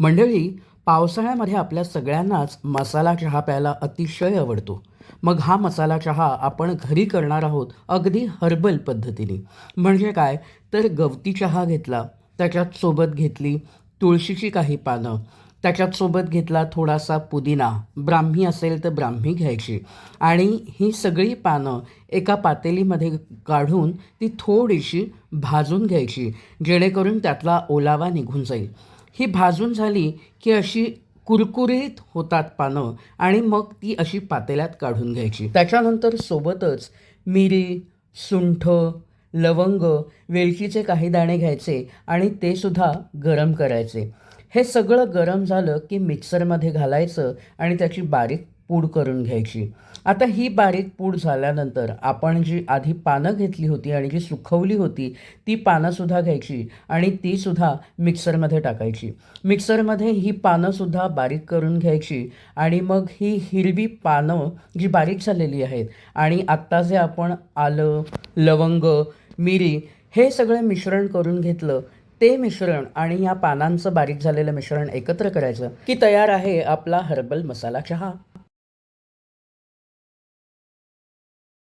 मंडळी, पावसाळ्यामध्ये आपल्या सगळ्यांनाच मसाला चहा प्यायला अतिशय आवडतो. मग हा मसाला चहा आपण घरी करणार आहोत अगदी हर्बल पद्धतीने. म्हणजे काय, तर गवती चहा घेतला, त्याच्यात सोबत घेतली तुळशीची काही पानं, त्याच्यात सोबत घेतला थोडासा पुदिना, ब्राह्मी असेल तर ब्राह्मी घ्यायची आणि ही सगळी पानं एका पातेलीमध्ये काढून ती थोडीशी भाजून घ्यायची, जेणेकरून त्यातला ओलावा निघून जाईल. ही भाजून झाली की अशी कुरकुरीत होतात पानं आणि मग ती अशी पातेल्यात काढून घ्यायची. त्याच्यानंतर सोबतच मिरी, सुंठ, लवंग, वेलचीचे काही दाणे घ्यायचे आणि ते सुद्धा गरम करायचे. हे सगळं गरम झालं की मिक्सरमध्ये घालायचं आणि त्याची बारीक पूड करून घ्यायची. आता ही बारीक पूड झाल्यानंतर आपण जी आधी पानं घेतली होती आणि जी सुकवली होती ती पानंसुद्धा घ्यायची आणि तीसुद्धा मिक्सरमध्ये टाकायची. मिक्सरमध्ये ही पानंसुद्धा बारीक करून घ्यायची आणि मग ही हिरवी पानं जी बारीक झालेली आहेत आणि आत्ता जे आपण आलं, लवंग, मिरी हे सगळं मिश्रण करून घेतलं, ते मिश्रण आणि या पानांचं बारीक झालेलं मिश्रण एकत्र करायचं की तयार आहे आपला हर्बल मसाला चहा.